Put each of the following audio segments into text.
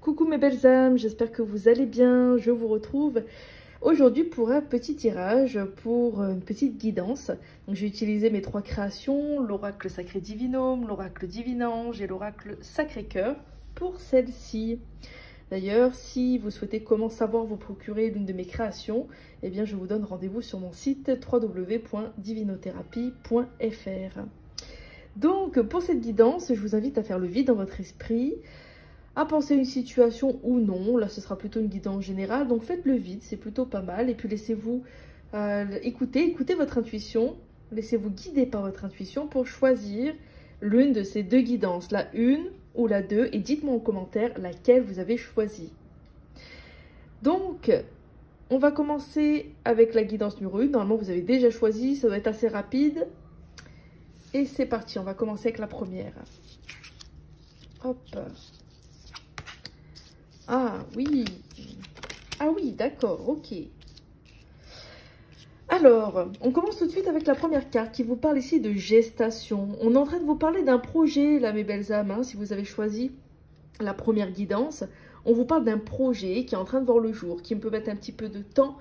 Coucou mes belles âmes, j'espère que vous allez bien. Je vous retrouve aujourd'hui pour un petit tirage, pour une petite guidance. Donc j'ai utilisé mes trois créations, l'oracle sacré divinôme, l'oracle divinange et l'oracle sacré-cœur pour celle-ci. D'ailleurs, si vous souhaitez comment savoir vous procurer l'une de mes créations, eh bien je vous donne rendez-vous sur mon site www.divinothérapie.fr. Donc pour cette guidance, je vous invite à faire le vide dans votre esprit, à penser à une situation ou non. Là, ce sera plutôt une guidance générale. Donc, faites le vide, c'est plutôt pas mal. Et puis, laissez-vous écouter votre intuition. Laissez-vous guider par votre intuition pour choisir l'une de ces deux guidances, la une ou la deux. Et dites-moi en commentaire laquelle vous avez choisi. Donc, on va commencer avec la guidance numéro 1. Normalement, vous avez déjà choisi. Ça doit être assez rapide. Et c'est parti. On va commencer avec la première. Hop. Ah oui, d'accord, ok. Alors, on commence tout de suite avec la première carte qui vous parle ici de gestation. On est en train de vous parler d'un projet, là mes belles âmes, hein, si vous avez choisi la première guidance. On vous parle d'un projet qui est en train de voir le jour, qui peut mettre un petit peu de temps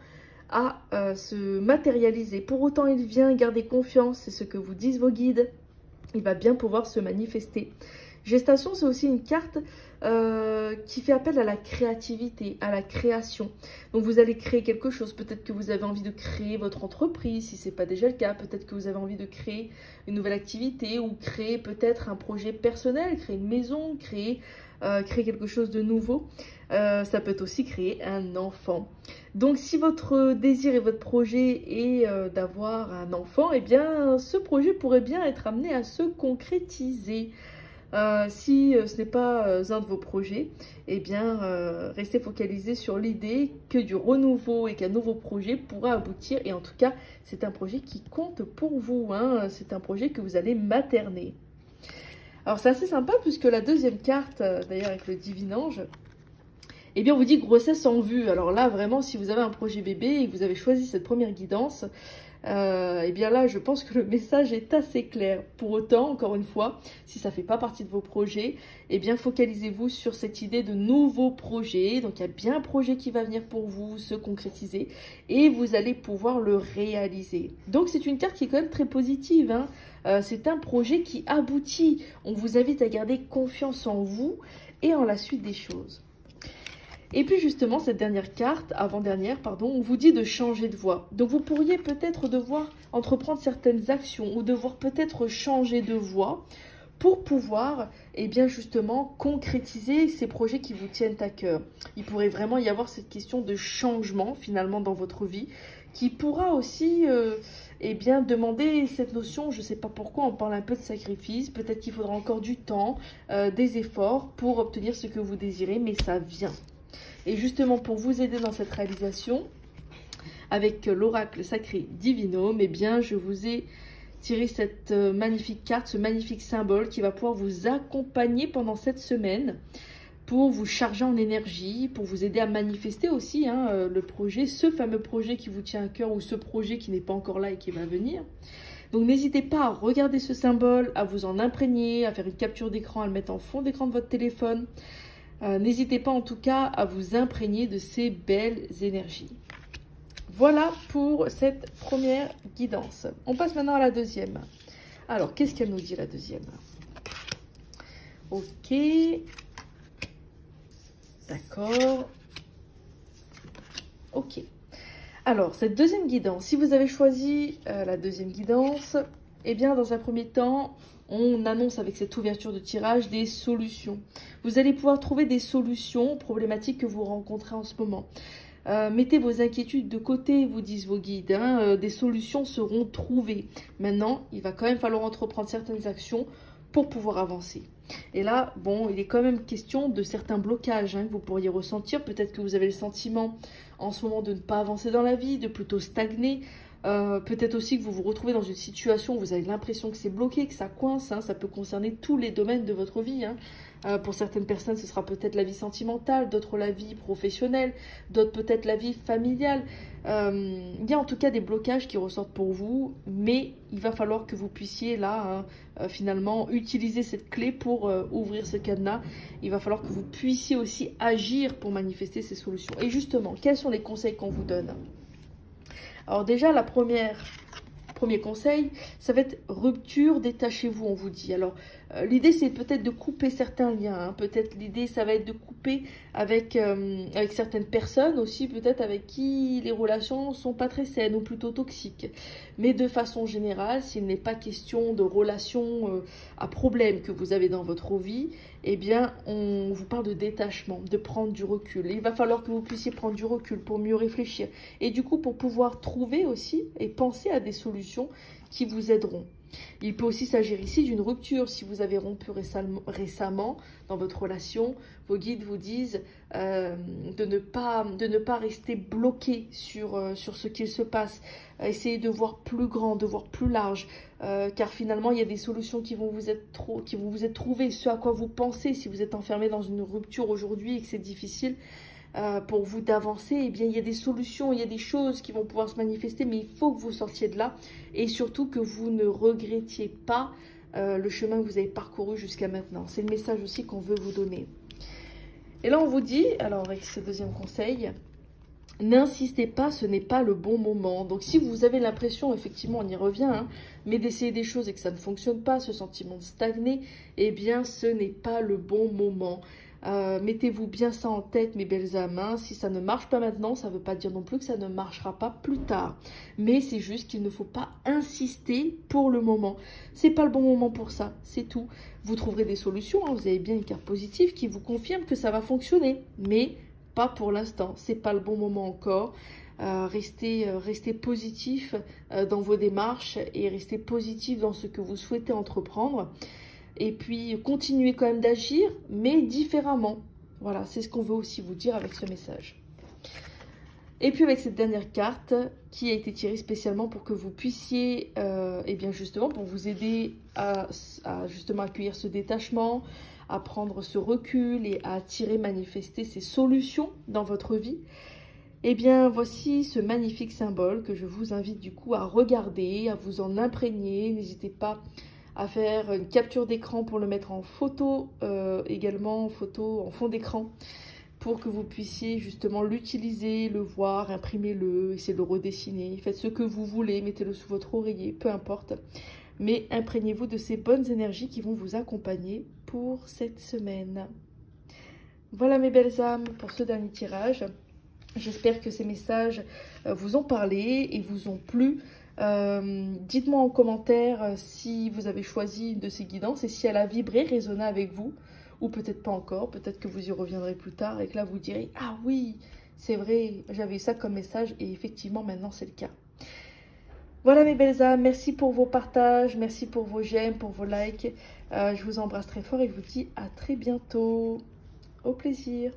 à se matérialiser. Pour autant, il vient, garder confiance, c'est ce que vous disent vos guides. Il va bien pouvoir se manifester. Gestation, c'est aussi une carte qui fait appel à la créativité, à la création. Donc, vous allez créer quelque chose. Peut-être que vous avez envie de créer votre entreprise, si ce n'est pas déjà le cas. Peut-être que vous avez envie de créer une nouvelle activité ou créer peut-être un projet personnel, créer une maison, créer quelque chose de nouveau. Ça peut être aussi créer un enfant. Donc, si votre désir et votre projet est d'avoir un enfant, eh bien, ce projet pourrait bien être amené à se concrétiser. Si ce n'est pas un de vos projets, eh bien, restez focalisé sur l'idée que du renouveau et qu'un nouveau projet pourra aboutir. Et en tout cas, c'est un projet qui compte pour vous, hein. C'est un projet que vous allez materner. Alors, c'est assez sympa puisque la deuxième carte, d'ailleurs avec le divinange, eh bien, on vous dit grossesse en vue. Alors là, vraiment, si vous avez un projet bébé et que vous avez choisi cette première guidance, eh bien là, je pense que le message est assez clair. Pour autant, encore une fois, si ça ne fait pas partie de vos projets, eh bien, focalisez-vous sur cette idée de nouveaux projets. Donc, il y a bien un projet qui va venir pour vous se concrétiser et vous allez pouvoir le réaliser. Donc, c'est une carte qui est quand même très positive, hein. C'est un projet qui aboutit. On vous invite à garder confiance en vous et en la suite des choses. Et puis justement, cette dernière carte, avant-dernière, pardon, on vous dit de changer de voie. Donc vous pourriez peut-être devoir entreprendre certaines actions ou devoir peut-être changer de voie pour pouvoir, eh bien justement, concrétiser ces projets qui vous tiennent à cœur. Il pourrait vraiment y avoir cette question de changement finalement dans votre vie qui pourra aussi eh bien, demander cette notion, je ne sais pas pourquoi, on parle un peu de sacrifice, peut-être qu'il faudra encore du temps, des efforts pour obtenir ce que vous désirez, mais ça vient. Et justement, pour vous aider dans cette réalisation, avec l'oracle sacré divinôme, eh bien, je vous ai tiré cette magnifique carte, ce magnifique symbole qui va pouvoir vous accompagner pendant cette semaine pour vous charger en énergie, pour vous aider à manifester aussi hein, le projet, ce fameux projet qui vous tient à cœur ou ce projet qui n'est pas encore là et qui va venir. Donc, n'hésitez pas à regarder ce symbole, à vous en imprégner, à faire une capture d'écran, à le mettre en fond d'écran de votre téléphone. N'hésitez pas en tout cas à vous imprégner de ces belles énergies. Voilà pour cette première guidance. On passe maintenant à la deuxième. Alors, qu'est-ce qu'elle nous dit la deuxième? Ok. D'accord. Ok. Alors, cette deuxième guidance, si vous avez choisi la deuxième guidance, eh bien, dans un premier temps, on annonce avec cette ouverture de tirage des solutions. Vous allez pouvoir trouver des solutions aux problématiques que vous rencontrez en ce moment. Mettez vos inquiétudes de côté, vous disent vos guides. Hein, des solutions seront trouvées. Maintenant, il va quand même falloir entreprendre certaines actions pour pouvoir avancer. Et là, bon, il est quand même question de certains blocages hein, que vous pourriez ressentir. Peut-être que vous avez le sentiment en ce moment de ne pas avancer dans la vie, de plutôt stagner. Peut-être aussi que vous vous retrouvez dans une situation où vous avez l'impression que c'est bloqué, que ça coince. Hein, ça peut concerner tous les domaines de votre vie. Hein. Pour certaines personnes, ce sera peut-être la vie sentimentale, d'autres la vie professionnelle, d'autres peut-être la vie familiale. Il y a en tout cas des blocages qui ressortent pour vous, mais il va falloir que vous puissiez là, finalement, utiliser cette clé pour ouvrir ce cadenas. Il va falloir que vous puissiez aussi agir pour manifester ces solutions. Et justement, quels sont les conseils qu'on vous donne? Alors déjà, premier conseil, ça va être rupture, détachez-vous, on vous dit. Alors, l'idée, c'est peut-être de couper certains liens. Hein. Peut-être l'idée, ça va être de couper avec certaines personnes aussi, peut-être avec qui les relations ne sont pas très saines ou plutôt toxiques. Mais de façon générale, s'il n'est pas question de relations à problème que vous avez dans votre vie, eh bien, on vous parle de détachement, de prendre du recul. Et il va falloir que vous puissiez prendre du recul pour mieux réfléchir. Et du coup, pour pouvoir trouver aussi et penser à des solutions qui vous aideront. Il peut aussi s'agir ici d'une rupture. Si vous avez rompu récemment dans votre relation, vos guides vous disent de ne pas rester bloqué sur ce qu'il se passe. Essayez de voir plus grand, de voir plus large, car finalement, il y a des solutions qui vont vous être trouvées. Ce à quoi vous pensez, si vous êtes enfermé dans une rupture aujourd'hui et que c'est difficile, pour vous d'avancer, eh bien, il y a des solutions, il y a des choses qui vont pouvoir se manifester, mais il faut que vous sortiez de là et surtout que vous ne regrettiez pas le chemin que vous avez parcouru jusqu'à maintenant. C'est le message aussi qu'on veut vous donner. Et là, on vous dit, alors avec ce deuxième conseil, n'insistez pas, ce n'est pas le bon moment. Donc, si vous avez l'impression, effectivement, on y revient, hein, mais d'essayer des choses et que ça ne fonctionne pas, ce sentiment de stagner, eh bien, ce n'est pas le bon moment. Mettez-vous bien ça en tête, mes belles âmes. Hein. Si ça ne marche pas maintenant, ça ne veut pas dire non plus que ça ne marchera pas plus tard. Mais c'est juste qu'il ne faut pas insister pour le moment. C'est pas le bon moment pour ça, c'est tout. Vous trouverez des solutions. Hein. Vous avez bien une carte positive qui vous confirme que ça va fonctionner. Mais pas pour l'instant. C'est pas le bon moment encore. Restez positif dans vos démarches et restez positif dans ce que vous souhaitez entreprendre. Et puis, continuez quand même d'agir, mais différemment. Voilà, c'est ce qu'on veut aussi vous dire avec ce message. Et puis, avec cette dernière carte, qui a été tirée spécialement pour que vous puissiez, et bien justement, pour vous aider à justement accueillir ce détachement, à prendre ce recul et à attirer, manifester ces solutions dans votre vie. Eh bien, voici ce magnifique symbole que je vous invite du coup à regarder, à vous en imprégner. N'hésitez pas à faire une capture d'écran pour le mettre en photo, également en photo en fond d'écran, pour que vous puissiez justement l'utiliser, le voir, imprimer-le, essayer de le redessiner. Faites ce que vous voulez, mettez-le sous votre oreiller, peu importe. Mais imprégnez-vous de ces bonnes énergies qui vont vous accompagner pour cette semaine. Voilà mes belles âmes pour ce dernier tirage. J'espère que ces messages vous ont parlé et vous ont plu. Dites-moi en commentaire si vous avez choisi une de ces guidances et si elle a vibré, résonné avec vous, ou peut-être pas encore, peut-être que vous y reviendrez plus tard et que là vous direz « Ah oui, c'est vrai, j'avais ça comme message et effectivement maintenant c'est le cas ». Voilà mes belles âmes, merci pour vos partages, merci pour vos j'aime, pour vos likes. Je vous embrasse très fort et je vous dis à très bientôt. Au plaisir.